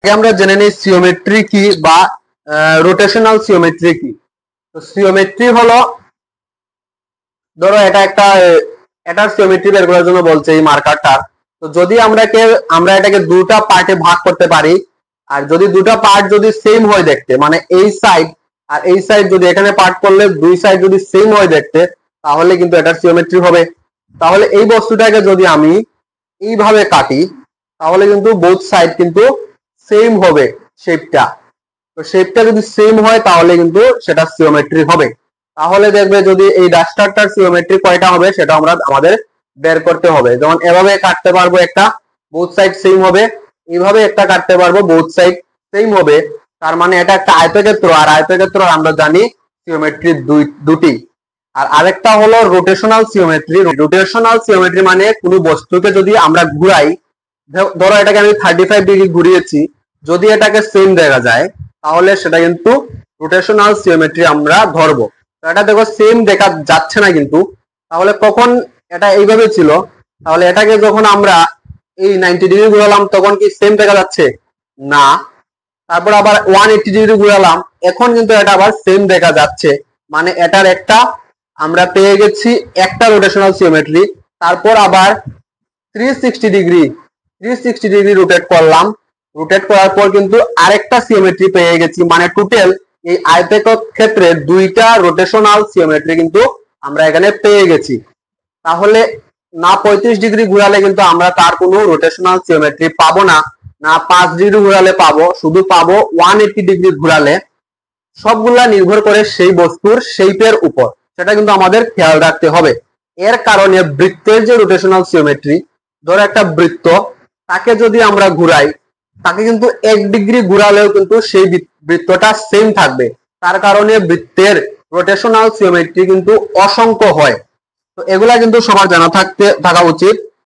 আমরা জেনে নিই সিওমেট্রি কি বা রোটেশনাল সিওমেট্রি কি। তো সিওমেট্রি হলো, ধরো এটার সিওমেট্রি বের করার জন্য বলছে এই মার্কারটার। তো যদি আমরা এটাকে দুটা পার্টে ভাগ করতে পারি, আর যদি দুটা পার্ট যদি সেম হয় দেখতে, মানে এই সাইড আর এই সাইড যদি এখানে পার্ট করলে দুই সাইড যদি সেম হয় দেখতে, তাহলে কিন্তু এটার সিওমেট্রি হবে। তাহলে এই বস্তুটাকে যদি আমি এইভাবে কাটি, তাহলে কিন্তু বোথ সাইড কিন্তু সেম হবে শেপটা। তো শেপটা যদি সেম হয় তাহলে কিন্তু সেটা সিওমেট্রি হবে। তাহলে দেখবে যদি এই ডাস্টারটার সিওমেট্রি কয়টা হবে সেটা আমাদের বের করতে হবে। যেমন এভাবে কাটতে পারবো একটা, বোথ সাইড সেম হবে, এইভাবে একটা কাটতে পারবো, বোথ সাইড সেম হবে। তার মানে এটা একটা আয়তক্ষেত্র, আর আয়তক্ষেত্র আমরা জানি সিওমেট্রি দুটি। আর আরেকটা হলো রোটেশনাল সিওমেট্রি। রোটেশনাল সিওমেট্রি মানে কোনো বস্তুকে যদি আমরা ঘুরাই, ধরো এটাকে আমি 35 ডিগ্রি ঘুরিয়েছি, যদি এটাকে সেম দেখা যায় তাহলে সেটা কিন্তু রোটেশনাল সিওমেট্রি আমরা ধরবো। এটা দেখো সেম দেখা যাচ্ছে না কিন্তু, তাহলে কখন এটা এইভাবে ছিল, তাহলে এটাকে যখন আমরা এই 90 ডিগ্রি ঘুরালাম তখন কি সেম দেখা যাচ্ছে না। তারপর আবার 180 ডিগ্রি ঘুরালাম, এখন কিন্তু এটা আবার সেম দেখা যাচ্ছে। মানে এটার একটা আমরা পেয়ে গেছি একটা রোটেশনাল সিওমেট্রি। তারপর আবার 360 ডিগ্রি রোটেট করলাম, রোটেট করার পর কিন্তু আরেকটা সিওমেট্রি পেয়ে গেছি। মানে টোটাল এই আয়তক্ষেত্রে দুইটা রোটেশনাল সিওমেট্রি কিন্তু আমরা এখানে পেয়ে গেছি। তাহলে না 35 ডিগ্রি ঘুরালে কিন্তু আমরা তার কোনো রোটেশনাল সিওমেট্রি পাবো না, না 5 ডিগ্রি ঘুরালে পাবো, শুধু পাবো 180 ডিগ্রি ঘুরালে। সবগুলা নির্ভর করে সেই বস্তুর শেপের উপর, সেটা কিন্তু আমাদের খেয়াল রাখতে হবে। এর কারণে বৃত্তের যে রোটেশনাল সিওমেট্রি, ধরো একটা বৃত্ত, তাকে যদি আমরা ঘুরাই, তাকে কিন্তু 1 ডিগ্রি ঘুরালেও কিন্তু সেই বৃত্তটা সেম থাকবে। তার কারণে বৃত্তের রোটেশনাল সিওমেট্রি কিন্তু অসংখ্য হয়। তো এগুলা কিন্তু সবার জানা থাকা উচিত।